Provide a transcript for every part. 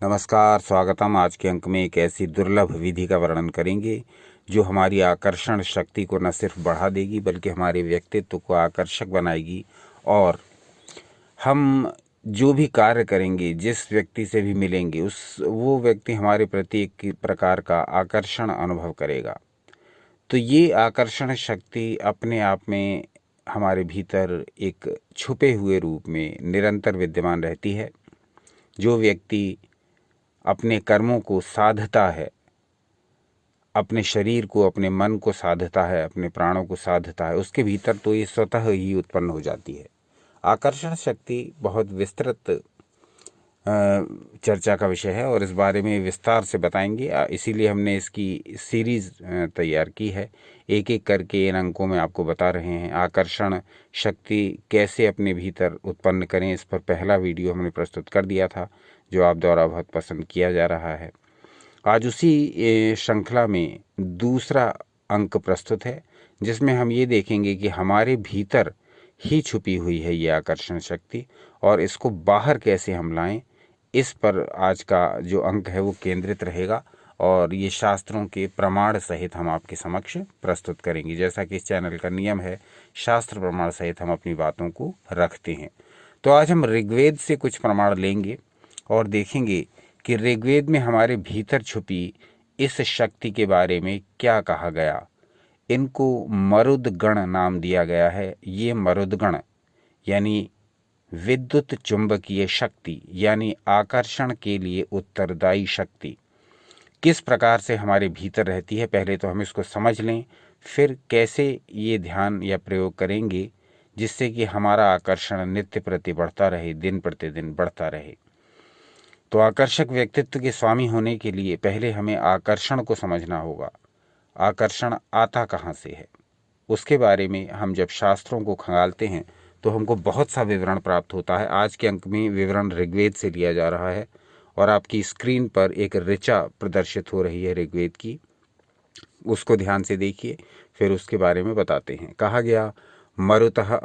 नमस्कार, स्वागतम। आज के अंक में एक ऐसी दुर्लभ विधि का वर्णन करेंगे जो हमारी आकर्षण शक्ति को न सिर्फ बढ़ा देगी बल्कि हमारे व्यक्तित्व को आकर्षक बनाएगी और हम जो भी कार्य करेंगे, जिस व्यक्ति से भी मिलेंगे, वो व्यक्ति हमारे प्रति एक प्रकार का आकर्षण अनुभव करेगा। तो ये आकर्षण शक्ति अपने आप में हमारे भीतर एक छुपे हुए रूप में निरंतर विद्यमान रहती है। जो व्यक्ति अपने कर्मों को साधता है, अपने शरीर को, अपने मन को साधता है, अपने प्राणों को साधता है, उसके भीतर तो ये स्वतः ही उत्पन्न हो जाती है। आकर्षण शक्ति बहुत विस्तृत चर्चा का विषय है और इस बारे में विस्तार से बताएंगे। इसीलिए हमने इसकी सीरीज तैयार की है। एक एक करके इन अंकों में आपको बता रहे हैं आकर्षण शक्ति कैसे अपने भीतर उत्पन्न करें। इस पर पहला वीडियो हमने प्रस्तुत कर दिया था जो आप द्वारा बहुत पसंद किया जा रहा है। आज उसी श्रृंखला में दूसरा अंक प्रस्तुत है जिसमें हम ये देखेंगे कि हमारे भीतर ही छुपी हुई है ये आकर्षण शक्ति और इसको बाहर कैसे हम लाएं, इस पर आज का जो अंक है वो केंद्रित रहेगा और ये शास्त्रों के प्रमाण सहित हम आपके समक्ष प्रस्तुत करेंगे। जैसा कि इस चैनल का नियम है, शास्त्र प्रमाण सहित हम अपनी बातों को रखते हैं। तो आज हम ऋग्वेद से कुछ प्रमाण लेंगे और देखेंगे कि ऋग्वेद में हमारे भीतर छुपी इस शक्ति के बारे में क्या कहा गया। इनको मरुदगण नाम दिया गया है। ये मरुदगण यानी विद्युत चुंबकीय शक्ति यानी आकर्षण के लिए उत्तरदायी शक्ति किस प्रकार से हमारे भीतर रहती है, पहले तो हम इसको समझ लें, फिर कैसे ये ध्यान या प्रयोग करेंगे जिससे कि हमारा आकर्षण नित्य प्रति बढ़ता रहे, दिन प्रतिदिन बढ़ता रहे। तो आकर्षक व्यक्तित्व के स्वामी होने के लिए पहले हमें आकर्षण को समझना होगा। आकर्षण आता कहाँ से है, उसके बारे में हम जब शास्त्रों को खंगालते हैं तो हमको बहुत सा विवरण प्राप्त होता है। आज के अंक में विवरण ऋग्वेद से लिया जा रहा है और आपकी स्क्रीन पर एक ऋचा प्रदर्शित हो रही है ऋग्वेद की, उसको ध्यान से देखिए, फिर उसके बारे में बताते हैं। कहा गया मरुतः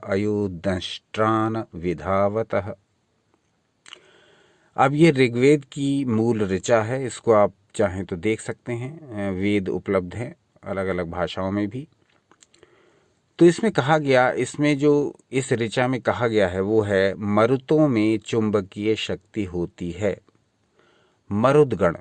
अयोदंष्ट्रान विधावतः। अब ये ऋग्वेद की मूल ऋचा है, इसको आप चाहें तो देख सकते हैं। वेद उपलब्ध हैं अलग अलग भाषाओं में भी। तो इसमें कहा गया, इसमें जो इस ऋचा में कहा गया है वो है मरुतों में चुंबकीय शक्ति होती है। मरुदगण।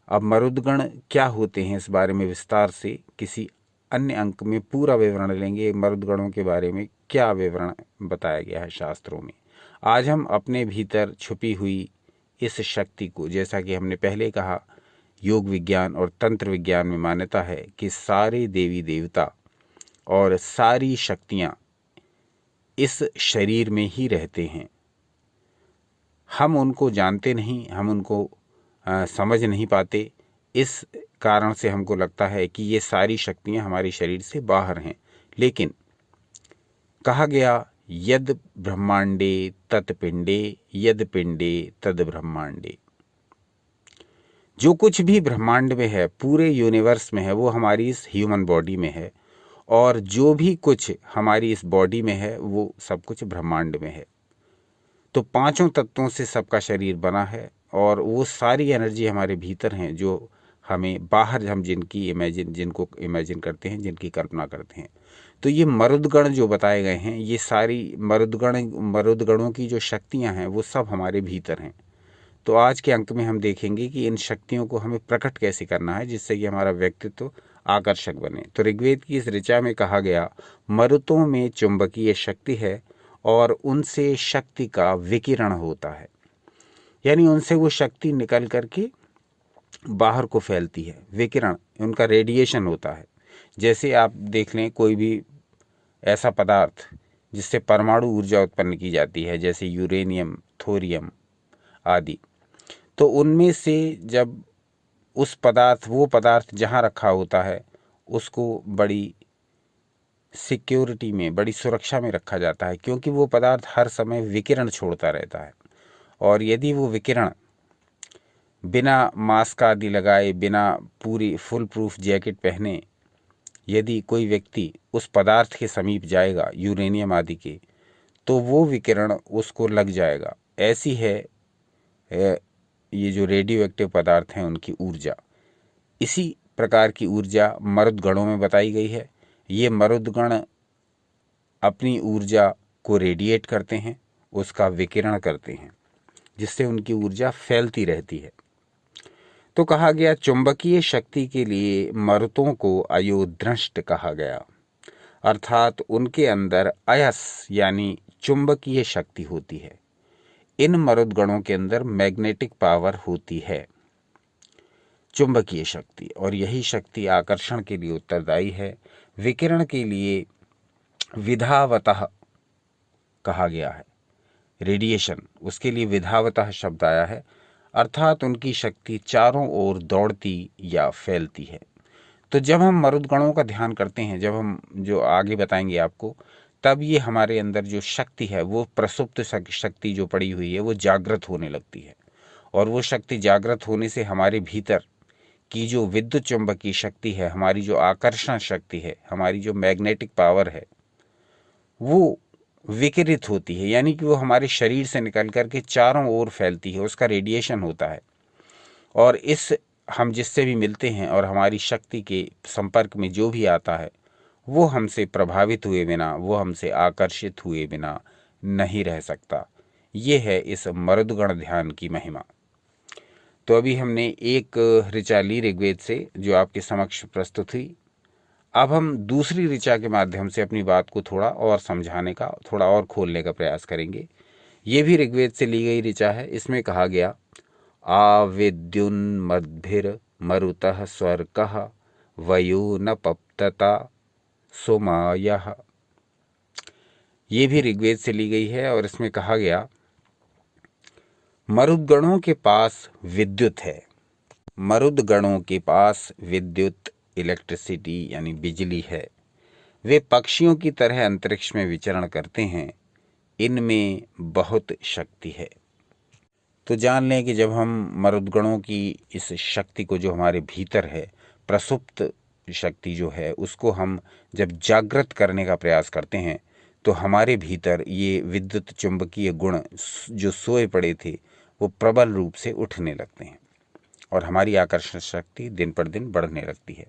अब मरुदगण क्या होते हैं इस बारे में विस्तार से किसी अन्य अंक में पूरा विवरण लेंगे। मरुदगणों के बारे में क्या विवरण बताया गया है शास्त्रों में। आज हम अपने भीतर छुपी हुई इस शक्ति को, जैसा कि हमने पहले कहा, योग विज्ञान और तंत्र विज्ञान में मान्यता है कि सारे देवी देवता और सारी शक्तियां इस शरीर में ही रहते हैं। हम उनको जानते नहीं, हम उनको समझ नहीं पाते। इस कारण से हमको लगता है कि ये सारी शक्तियां हमारे शरीर से बाहर हैं। लेकिन कहा गया यद ब्रह्मांडे तत्पिंडे यद पिंडे तद ब्रह्मांडे। जो कुछ भी ब्रह्मांड में है, पूरे यूनिवर्स में है, वो हमारी इस ह्यूमन बॉडी में है और जो भी कुछ हमारी इस बॉडी में है वो सब कुछ ब्रह्मांड में है। तो पांचों तत्वों से सबका शरीर बना है और वो सारी एनर्जी हमारे भीतर हैं जो हमें बाहर, हम जिनको इमेजिन करते हैं, जिनकी कल्पना करते हैं। तो ये मरुदगण जो बताए गए हैं, ये सारी मरुदगणों की जो शक्तियां हैं वो सब हमारे भीतर हैं। तो आज के अंक में हम देखेंगे कि इन शक्तियों को हमें प्रकट कैसे करना है जिससे कि हमारा व्यक्तित्व आकर्षक बने। तो ऋग्वेद की इस ऋचा में कहा गया मरुतों में चुंबकीय शक्ति है और उनसे शक्ति का विकिरण होता है, यानी उनसे वो शक्ति निकल करके बाहर को फैलती है। विकिरण, उनका रेडिएशन होता है। जैसे आप देख लें कोई भी ऐसा पदार्थ जिससे परमाणु ऊर्जा उत्पन्न की जाती है, जैसे यूरेनियम, थोरियम आदि, तो उनमें से जब वो पदार्थ जहाँ रखा होता है उसको बड़ी सिक्योरिटी में, बड़ी सुरक्षा में रखा जाता है, क्योंकि वो पदार्थ हर समय विकिरण छोड़ता रहता है। और यदि वो विकिरण बिना मास्क आदि लगाए, बिना पूरी फुल प्रूफ जैकेट पहने यदि कोई व्यक्ति उस पदार्थ के समीप जाएगा, यूरेनियम आदि के, तो वो विकिरण उसको लग जाएगा। ऐसी है ये जो रेडियो एक्टिव पदार्थ हैं उनकी ऊर्जा। इसी प्रकार की ऊर्जा मरुदगणों में बताई गई है। ये मरुदगण अपनी ऊर्जा को रेडिएट करते हैं, उसका विकिरण करते हैं, जिससे उनकी ऊर्जा फैलती रहती है। तो कहा गया चुंबकीय शक्ति के लिए मरुतों को अयोदृष्ट कहा गया, अर्थात उनके अंदर अयस यानी चुंबकीय शक्ति होती है। इन मरुदगणों के अंदर मैग्नेटिक पावर होती है, चुंबकीय शक्ति, और यही शक्ति आकर्षण के लिए उत्तरदायी है। विकिरण के लिए विधावतः कहा गया है, रेडिएशन, उसके लिए विधावतः शब्द आया है, अर्थात उनकी शक्ति चारों ओर दौड़ती या फैलती है। तो जब हम मरुदगणों का ध्यान करते हैं, जब हम जो आगे बताएंगे आपको, तब ये हमारे अंदर जो शक्ति है वो प्रसुप्त शक्ति जो पड़ी हुई है वो जागृत होने लगती है, और वो शक्ति जागृत होने से हमारे भीतर की जो विद्युत चुंबकीय शक्ति है, हमारी जो आकर्षण शक्ति है, हमारी जो मैग्नेटिक पावर है, वो विकिरित होती है, यानी कि वो हमारे शरीर से निकल करके चारों ओर फैलती है, उसका रेडिएशन होता है। और इस हम जिससे भी मिलते हैं और हमारी शक्ति के संपर्क में जो भी आता है, वो हमसे प्रभावित हुए बिना, वो हमसे आकर्षित हुए बिना नहीं रह सकता। ये है इस मरुदगण ध्यान की महिमा। तो अभी हमने एक ऋचा ली ऋग्वेद से जो आपके समक्ष प्रस्तुत हुई। अब हम दूसरी ऋचा के माध्यम से अपनी बात को थोड़ा और समझाने का, थोड़ा और खोलने का प्रयास करेंगे। ये भी ऋग्वेद से ली गई ऋचा है। इसमें कहा गया आविद्युन्मद्भिर मरुतः स्वर्कः वयो न पप्तता सोमायः। ये भी ऋग्वेद से ली गई है और इसमें कहा गया मरुदगणों के पास विद्युत है, मरुदगणों के पास विद्युत, इलेक्ट्रिसिटी यानी बिजली है। वे पक्षियों की तरह अंतरिक्ष में विचरण करते हैं, इनमें बहुत शक्ति है। तो जान लें कि जब हम मरुदगणों की इस शक्ति को जो हमारे भीतर है, प्रसुप्त शक्ति जो है, उसको हम जब जागृत करने का प्रयास करते हैं तो हमारे भीतर ये विद्युत चुंबकीय गुण जो सोए पड़े थे वो प्रबल रूप से उठने लगते हैं और हमारी आकर्षण शक्ति दिन पर दिन बढ़ने लगती है।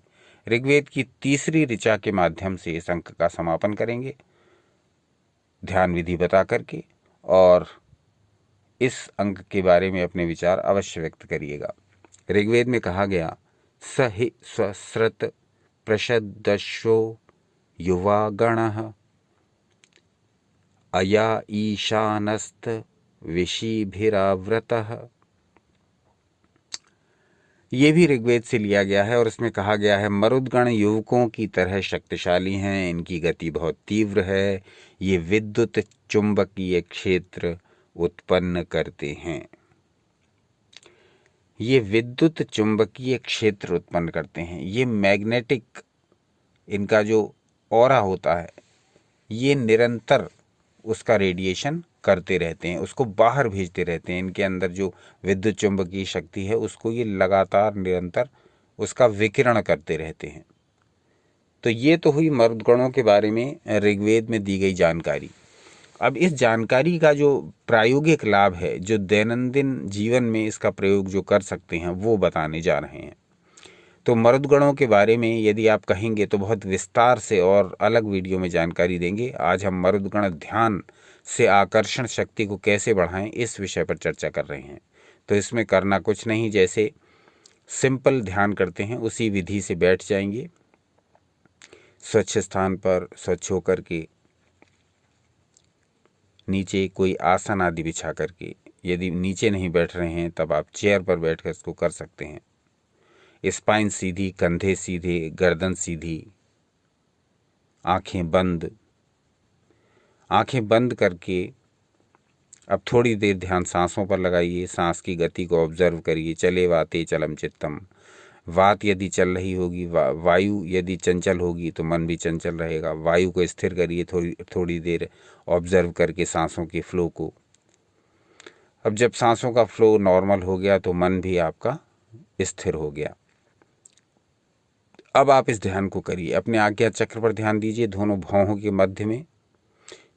ऋग्वेद की तीसरी ऋचा के माध्यम से इस अंक का समापन करेंगे ध्यान विधि बता करके, और इस अंक के बारे में अपने विचार अवश्य व्यक्त करिएगा। ऋग्वेद में कहा गया स हि स्वसृत प्रशदशो युवा गणः अया ईशानस्त विशीभिरावृतः। ये भी ऋग्वेद से लिया गया है और इसमें कहा गया है मरुदगण युवकों की तरह शक्तिशाली हैं, इनकी गति बहुत तीव्र है, ये विद्युत चुंबकीय क्षेत्र उत्पन्न करते हैं। ये विद्युत चुंबकीय क्षेत्र उत्पन्न करते हैं, ये मैग्नेटिक, इनका जो ऑरा होता है ये निरंतर उसका रेडिएशन करते रहते हैं, उसको बाहर भेजते रहते हैं। इनके अंदर जो विद्युत चुंबकीय शक्ति है उसको ये लगातार निरंतर उसका विकिरण करते रहते हैं। तो ये तो हुई मरुदगणों के बारे में ऋग्वेद में दी गई जानकारी। अब इस जानकारी का जो प्रायोगिक लाभ है, जो दैनंदिन जीवन में इसका प्रयोग जो कर सकते हैं, वो बताने जा रहे हैं। तो मरुदगणों के बारे में यदि आप कहेंगे तो बहुत विस्तार से और अलग वीडियो में जानकारी देंगे। आज हम मरुदगण ध्यान से आकर्षण शक्ति को कैसे बढ़ाएं, इस विषय पर चर्चा कर रहे हैं। तो इसमें करना कुछ नहीं, जैसे सिंपल ध्यान करते हैं उसी विधि से बैठ जाएंगे, स्वच्छ स्थान पर स्वच्छ होकर के, नीचे कोई आसन आदि बिछा करके। यदि नीचे नहीं बैठ रहे हैं तब आप चेयर पर बैठकर इसको कर सकते हैं। स्पाइन सीधी, कंधे सीधे, गर्दन सीधी, आंखें बंद। आंखें बंद करके अब थोड़ी देर ध्यान सांसों पर लगाइए, सांस की गति को ऑब्जर्व करिए। चले वाते चलम चित्तम। वात यदि चल रही होगी, वायु यदि चंचल होगी तो मन भी चंचल रहेगा। वायु को स्थिर करिए थोड़ी देर ऑब्जर्व करके सांसों के फ्लो को। अब जब सांसों का फ्लो नॉर्मल हो गया तो मन भी आपका स्थिर हो गया। अब आप इस ध्यान को करिए, अपने आज्ञा चक्र पर ध्यान दीजिए, दोनों भौहों के मध्य में।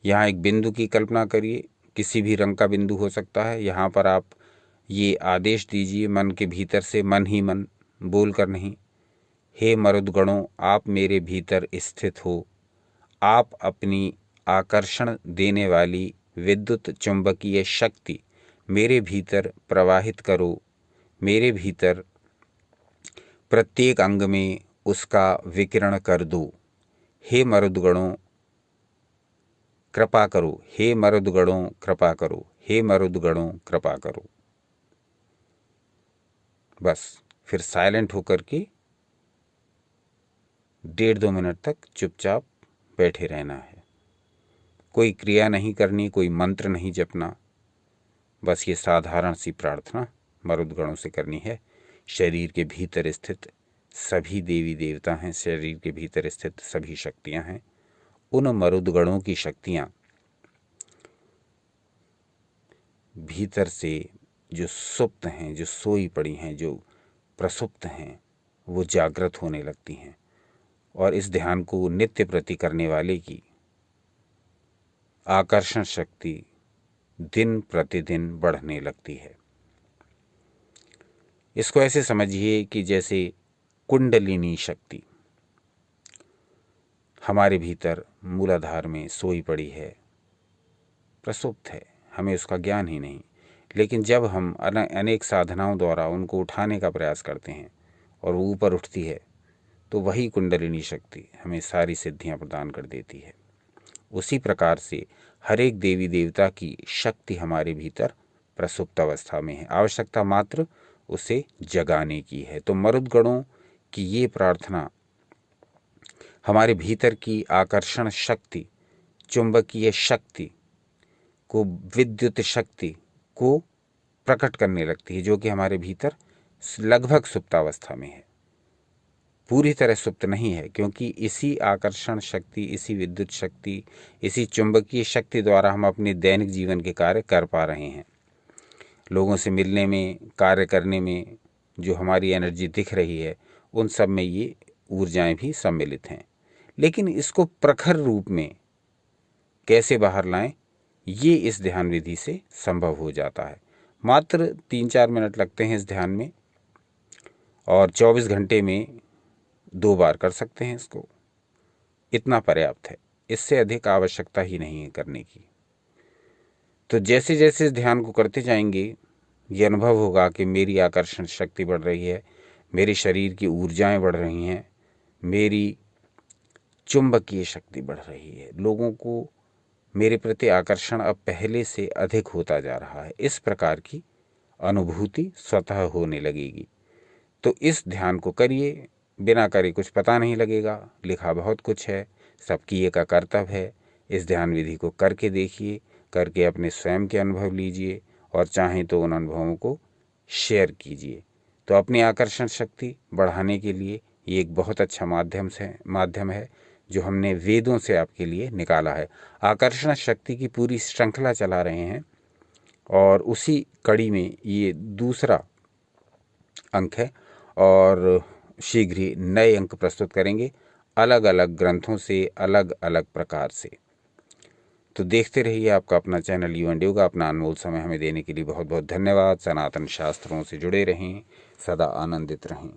यहाँ एक बिंदु की कल्पना करिए, किसी भी रंग का बिंदु हो सकता है। यहाँ पर आप ये आदेश दीजिए मन के भीतर से, मन ही मन, बोल कर नहीं, हे मरुदगणों, आप मेरे भीतर स्थित हो। आप अपनी आकर्षण देने वाली विद्युत चुंबकीय शक्ति मेरे भीतर प्रवाहित करो। मेरे भीतर प्रत्येक अंग में उसका विकिरण कर दो। हे मरुदगणों कृपा करो, हे मरुदगणों कृपा करो, हे मरुदगणों कृपा करो। बस फिर साइलेंट होकर के 1.5-2 मिनट तक चुपचाप बैठे रहना है। कोई क्रिया नहीं करनी, कोई मंत्र नहीं जपना, बस ये साधारण सी प्रार्थना मरुदगणों से करनी है। शरीर के भीतर स्थित सभी देवी देवता हैं, शरीर के भीतर स्थित सभी शक्तियां हैं। उन मरुदगणों की शक्तियां भीतर से जो सुप्त हैं, जो सोई पड़ी हैं, जो प्रसुप्त हैं, वो जागृत होने लगती हैं और इस ध्यान को नित्य प्रति करने वाले की आकर्षण शक्ति दिन प्रतिदिन बढ़ने लगती है। इसको ऐसे समझिए कि जैसे कुंडलिनी शक्ति हमारे भीतर मूलाधार में सोई पड़ी है, प्रसुप्त है, हमें उसका ज्ञान ही नहीं, लेकिन जब हम अनेक साधनाओं द्वारा उनको उठाने का प्रयास करते हैं और वो ऊपर उठती है, तो वही कुंडलिनी शक्ति हमें सारी सिद्धियां प्रदान कर देती है। उसी प्रकार से हर एक देवी देवता की शक्ति हमारे भीतर प्रसुप्त अवस्था में है, आवश्यकता मात्र उसे जगाने की है। तो मरुदगणों की ये प्रार्थना हमारे भीतर की आकर्षण शक्ति, चुंबकीय शक्ति को, विद्युत शक्ति को प्रकट करने लगती है, जो कि हमारे भीतर लगभग सुप्तावस्था में है, पूरी तरह सुप्त नहीं है, क्योंकि इसी आकर्षण शक्ति, इसी विद्युत शक्ति, इसी चुंबकीय शक्ति द्वारा हम अपने दैनिक जीवन के कार्य कर पा रहे हैं। लोगों से मिलने में, कार्य करने में जो हमारी एनर्जी दिख रही है, उन सब में ये ऊर्जाएं भी सम्मिलित हैं। लेकिन इसको प्रखर रूप में कैसे बाहर लाएं, ये इस ध्यान विधि से संभव हो जाता है। मात्र 3-4 मिनट लगते हैं इस ध्यान में और 24 घंटे में 2 बार कर सकते हैं इसको, इतना पर्याप्त है। इससे अधिक आवश्यकता ही नहीं है करने की। तो जैसे जैसे इस ध्यान को करते जाएंगे, ये अनुभव होगा कि मेरी आकर्षण शक्ति बढ़ रही है, मेरे शरीर की ऊर्जाएं बढ़ रही हैं, मेरी चुंबकीय शक्ति बढ़ रही है, लोगों को मेरे प्रति आकर्षण अब पहले से अधिक होता जा रहा है। इस प्रकार की अनुभूति स्वतः होने लगेगी। तो इस ध्यान को करिए, बिना करे कुछ पता नहीं लगेगा, लिखा बहुत कुछ है, सब किए का कर्तव्य है। इस ध्यान विधि को करके देखिए, करके अपने स्वयं के अनुभव लीजिए और चाहें तो उन अनुभवों को शेयर कीजिए। तो अपनी आकर्षण शक्ति बढ़ाने के लिए ये एक बहुत अच्छा माध्यम है जो हमने वेदों से आपके लिए निकाला है। आकर्षण शक्ति की पूरी श्रृंखला चला रहे हैं और उसी कड़ी में ये दूसरा अंक है और शीघ्र ही नए अंक प्रस्तुत करेंगे, अलग अलग ग्रंथों से, अलग अलग प्रकार से। तो देखते रहिए आपका अपना चैनल यू एंड योगा। अपना अनमोल समय हमें देने के लिए बहुत बहुत धन्यवाद। सनातन शास्त्रों से जुड़े रहें, सदा आनंदित रहें।